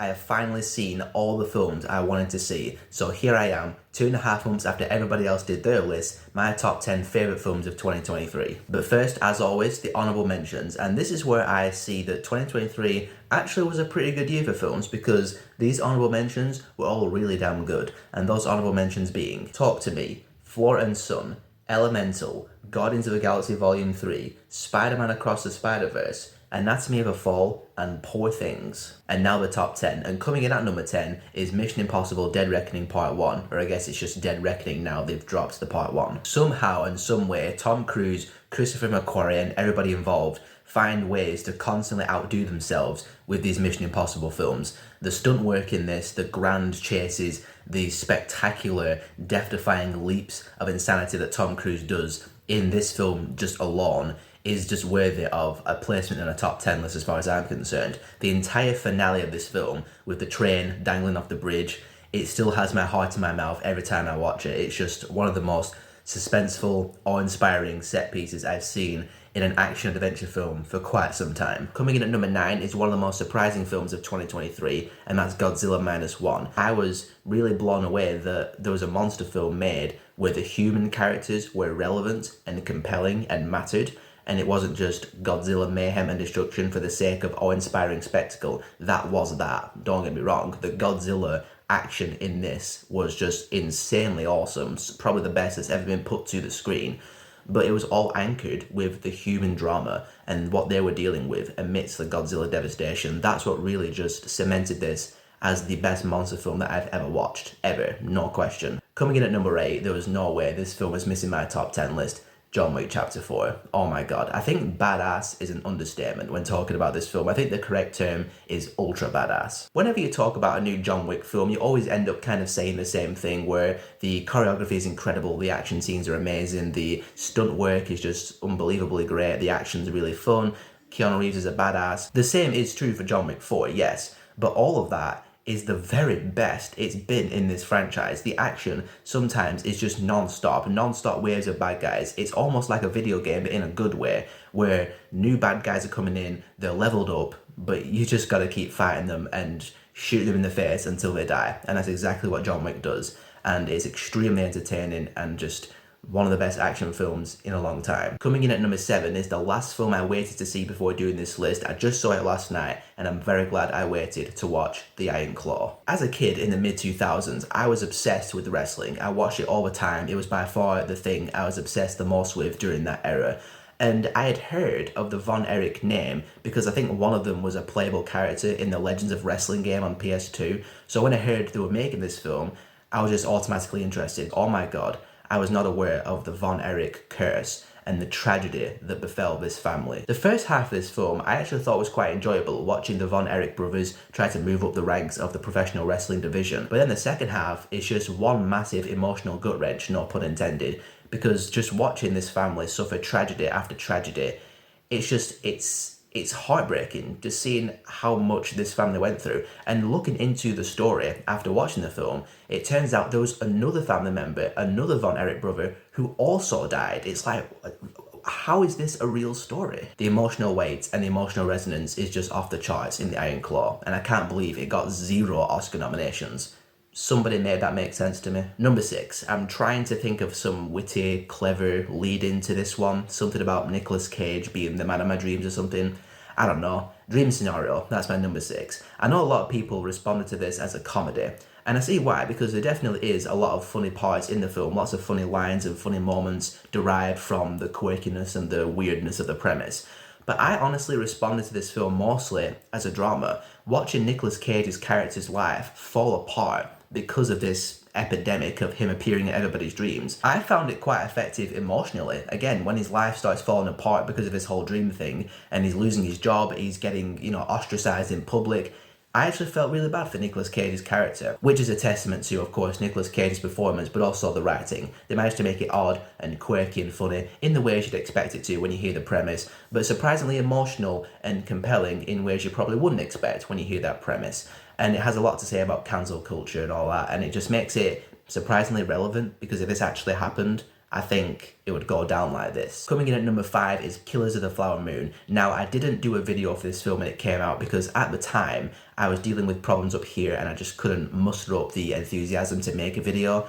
I have finally seen all the films I wanted to see, so here I am, 2.5 months after everybody else did their list, my top 10 favourite films of 2023. But first, as always, the honourable mentions, and this is where I see that 2023 actually was a pretty good year for films because these honourable mentions were all really damn good, and those honourable mentions being Talk to Me, Floor and Sun, Elemental, Guardians of the Galaxy Volume 3, Spider-Man Across the Spider-Verse, Anatomy of a Fall, and Poor Things. And now the top 10. And coming in at number 10 is Mission Impossible Dead Reckoning Part 1. Or I guess it's just Dead Reckoning now, they've dropped the Part 1. Somehow and some way, Tom Cruise, Christopher McQuarrie, and everybody involved find ways to constantly outdo themselves with these Mission Impossible films. The stunt work in this, the grand chases, the spectacular, death-defying leaps of insanity that Tom Cruise does in this film just alone is just worthy of a placement in a top 10 list as far as I'm concerned. The entire finale of this film, with the train dangling off the bridge, it still has my heart in my mouth every time I watch it. It's just one of the most suspenseful, awe-inspiring set pieces I've seen in an action adventure film for quite some time. Coming in at number 9 is one of the most surprising films of 2023, and that's Godzilla Minus One. I was really blown away that there was a monster film made where the human characters were relevant and compelling and mattered, and it wasn't just Godzilla mayhem and destruction for the sake of awe-inspiring spectacle. That was that, don't get me wrong. The Godzilla action in this was just insanely awesome. It's probably the best that's ever been put to the screen. But it was all anchored with the human drama and what they were dealing with amidst the Godzilla devastation. That's what really just cemented this as the best monster film that I've ever watched, ever, no question. Coming in at number 8, there was no way this film was missing my top 10 list. John Wick Chapter 4. Oh my god. I think badass is an understatement when talking about this film. I think the correct term is ultra badass. Whenever you talk about a new John Wick film, you always end up kind of saying the same thing where the choreography is incredible, the action scenes are amazing, the stunt work is just unbelievably great, the action's really fun, Keanu Reeves is a badass. The same is true for John Wick 4, yes, but all of that is the very best it's been in this franchise. The action sometimes is just non-stop waves of bad guys. It's almost like a video game, but in a good way, where new bad guys are coming in, they're leveled up, but you just gotta keep fighting them and shoot them in the face until they die. And that's exactly what John Wick does. And it's extremely entertaining and just one of the best action films in a long time. Coming in at number 7 is the last film I waited to see before doing this list. I just saw it last night and I'm very glad I waited to watch The Iron Claw. As a kid in the mid-2000s, I was obsessed with wrestling. I watched it all the time. It was by far the thing I was obsessed the most with during that era. And I had heard of the Von Erich name because I think one of them was a playable character in the Legends of Wrestling game on PS2. So when I heard they were making this film, I was just automatically interested. Oh my god. I was not aware of the Von Erich curse and the tragedy that befell this family. The first half of this film I actually thought was quite enjoyable, watching the Von Erich brothers try to move up the ranks of the professional wrestling division. But then the second half is just one massive emotional gut wrench, no pun intended, because just watching this family suffer tragedy after tragedy, it's heartbreaking just seeing how much this family went through. And looking into the story after watching the film, it turns out there was another family member, another Von Erich brother, who also died. It's like, how is this a real story? The emotional weight and the emotional resonance is just off the charts in The Iron Claw, and I can't believe it got 0 Oscar nominations. Somebody made that make sense to me. Number 6, I'm trying to think of some witty, clever lead into this one. Something about Nicolas Cage being the man of my dreams or something. I don't know. Dream scenario, that's my number 6. I know a lot of people responded to this as a comedy. And I see why, because there definitely is a lot of funny parts in the film. Lots of funny lines and funny moments derived from the quirkiness and the weirdness of the premise. But I honestly responded to this film mostly as a drama. Watching Nicolas Cage's character's life fall apart because of this epidemic of him appearing in everybody's dreams, I found it quite effective emotionally. Again, when his life starts falling apart because of his whole dream thing, and he's losing his job, he's getting, ostracized in public, I actually felt really bad for Nicolas Cage's character, which is a testament to, of course, Nicolas Cage's performance, but also the writing. They managed to make it odd and quirky and funny in the ways you'd expect it to when you hear the premise, but surprisingly emotional and compelling in ways you probably wouldn't expect when you hear that premise. And it has a lot to say about cancel culture and all that, and it just makes it surprisingly relevant, because if this actually happened, I think it would go down like this. Coming in at number 5 is Killers of the Flower Moon. Now, I didn't do a video for this film when it came out because at the time I was dealing with problems up here and I just couldn't muster up the enthusiasm to make a video.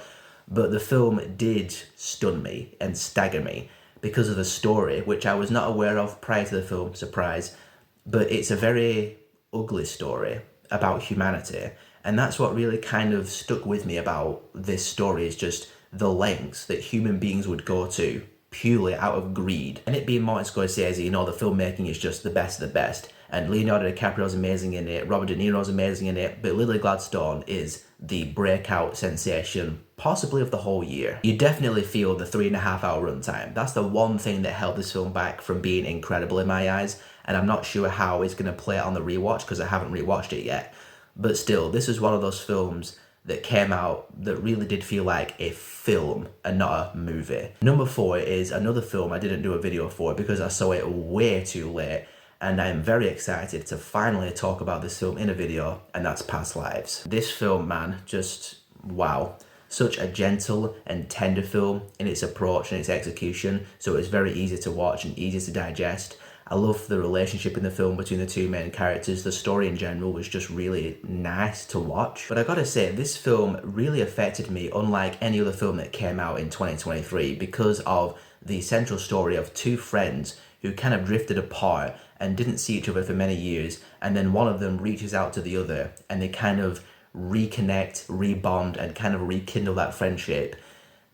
But the film did stun me and stagger me because of the story, which I was not aware of prior to the film, surprise. But it's a very ugly story about humanity. And that's what really kind of stuck with me about this story, is just the lengths that human beings would go to purely out of greed. And it being Martin Scorsese, you know, the filmmaking is just the best of the best. And Leonardo DiCaprio's amazing in it, Robert De Niro's amazing in it, but Lily Gladstone is the breakout sensation, possibly of the whole year. You definitely feel the 3.5-hour runtime. That's the one thing that held this film back from being incredible in my eyes, and I'm not sure how it's going to play out on the rewatch because I haven't rewatched it yet. But still, this is one of those films that came out that really did feel like a film and not a movie. Number 4 is another film I didn't do a video for because I saw it way too late, and I'm very excited to finally talk about this film in a video, and that's Past Lives. This film, man, just wow. Such a gentle and tender film in its approach and its execution, so it's very easy to watch and easy to digest. I love the relationship in the film between the two main characters. The story in general was just really nice to watch. But I gotta say, this film really affected me unlike any other film that came out in 2023 because of the central story of two friends who kind of drifted apart and didn't see each other for many years, and then one of them reaches out to the other and they kind of reconnect, rebond, and kind of rekindle that friendship.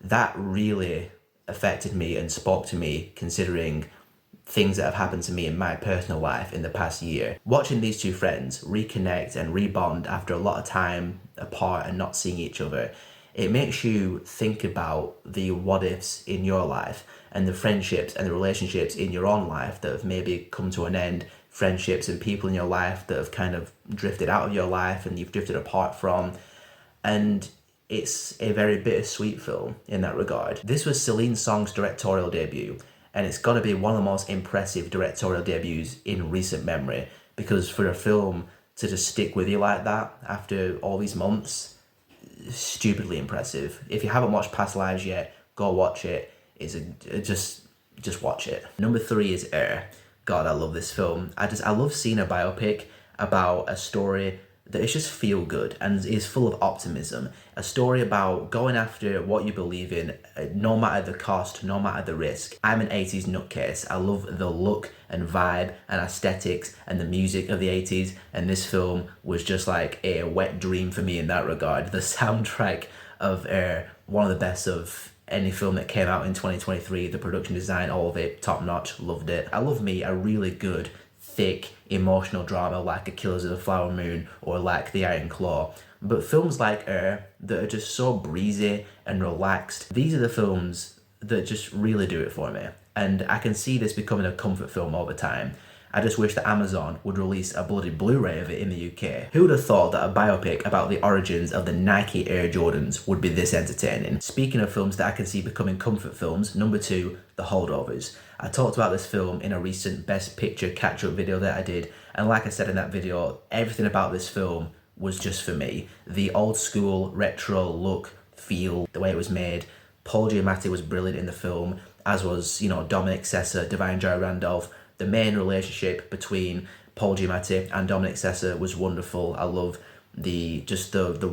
That really affected me and spoke to me, considering things that have happened to me in my personal life in the past year. Watching these two friends reconnect and rebond after a lot of time apart and not seeing each other, it makes you think about the what ifs in your life and the friendships and the relationships in your own life that have maybe come to an end, friendships and people in your life that have kind of drifted out of your life and you've drifted apart from. And it's a very bittersweet film in that regard. This was Celine Song's directorial debut, and it's got to be one of the most impressive directorial debuts in recent memory, because for a film to just stick with you like that after all these months, stupidly impressive. If you haven't watched Past Lives yet, go watch it. Just watch it. Number 3 is Air. God, I love this film. I love seeing a biopic about a story that is just feel good and is full of optimism. A story about going after what you believe in, no matter the cost, no matter the risk. I'm an 80s nutcase. I love the look and vibe and aesthetics and the music of the 80s, and this film was just like a wet dream for me in that regard. The soundtrack of Air, one of the best of any film that came out in 2023. The production design, all of it, top notch, loved it. I love me a really good, thick, emotional drama like a Killers of the Flower Moon or like The Iron Claw. But films like Air that are just so breezy and relaxed, these are the films that just really do it for me. And I can see this becoming a comfort film over time. I just wish that Amazon would release a bloody Blu-ray of it in the UK. Who would have thought that a biopic about the origins of the Nike Air Jordans would be this entertaining? Speaking of films that I can see becoming comfort films, number 2, The Holdovers. I talked about this film in a recent Best Picture catch-up video that I did, and like I said in that video, everything about this film was just for me. The old school, retro look, feel, the way it was made. Paul Giamatti was brilliant in the film, as was, Dominic Sessa, Divine Joy Randolph. The main relationship between Paul Giamatti and Dominic Sessa was wonderful. I love the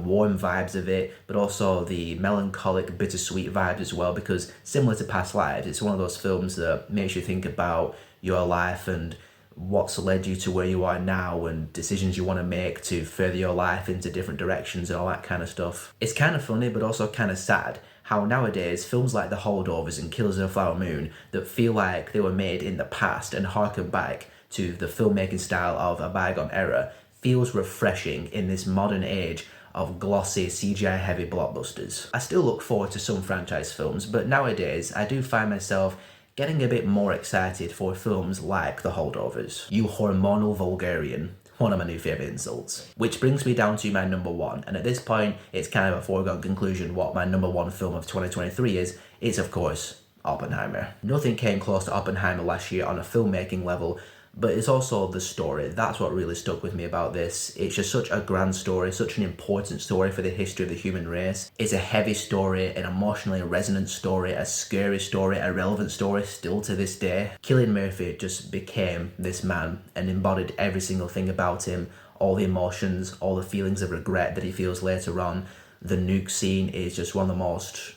warm vibes of it, but also the melancholic, bittersweet vibes as well, because similar to Past Lives, it's one of those films that makes you think about your life and what's led you to where you are now and decisions you want to make to further your life into different directions and all that kind of stuff. It's kind of funny, but also kind of sad how nowadays films like The Holdovers and Killers of the Flower Moon that feel like they were made in the past and harken back to the filmmaking style of a bygone era feels refreshing in this modern age of glossy CGI heavy blockbusters. I still look forward to some franchise films, but nowadays I do find myself getting a bit more excited for films like The Holdovers. You hormonal vulgarian. One of my new favourite insults. Which brings me down to my number 1, and at this point it's kind of a foregone conclusion what my number 1 film of 2023 is. It's of course Oppenheimer. Nothing came close to Oppenheimer last year on a filmmaking level, But it's also the story. That's what really stuck with me about this. It's just such a grand story, such an important story for the history of the human race. It's a heavy story, an emotionally resonant story, a scary story, a relevant story still to this day. Cillian Murphy just became this man and embodied every single thing about him, all the emotions, all the feelings of regret that he feels later on. The nuke scene is just one of the most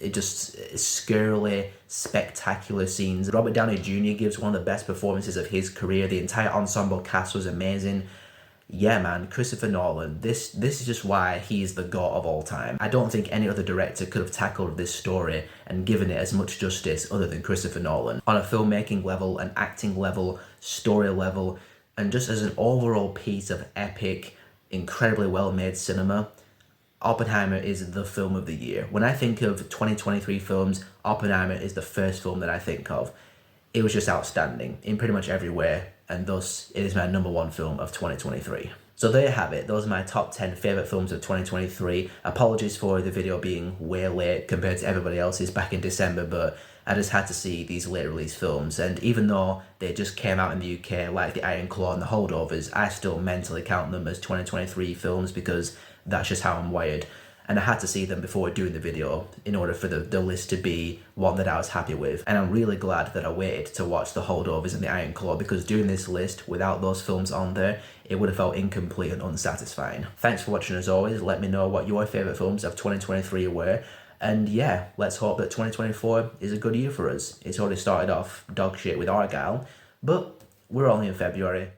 scarily spectacular scenes. Robert Downey Jr. gives one of the best performances of his career. The entire ensemble cast was amazing. Yeah, man, Christopher Nolan, this is just why he's the GOAT of all time. I don't think any other director could have tackled this story and given it as much justice other than Christopher Nolan. On a filmmaking level, an acting level, story level, and just as an overall piece of epic, incredibly well-made cinema, Oppenheimer is the film of the year. When I think of 2023 films, Oppenheimer is the first film that I think of. It was just outstanding in pretty much every way, and thus it is my number one film of 2023. So there you have it. Those are my top 10 favourite films of 2023. Apologies for the video being way late compared to everybody else's back in December, but I just had to see these late release films. And even though they just came out in the UK, like The Iron Claw and The Holdovers, I still mentally count them as 2023 films because that's just how I'm wired. And I had to see them before doing the video in order for the list to be one that I was happy with. And I'm really glad that I waited to watch The Holdovers and The Iron Claw, because doing this list without those films on there, it would have felt incomplete and unsatisfying. Thanks for watching as always. Let me know what your favourite films of 2023 were. And yeah, let's hope that 2024 is a good year for us. It's already started off dog shit with Argyle, but we're only in February.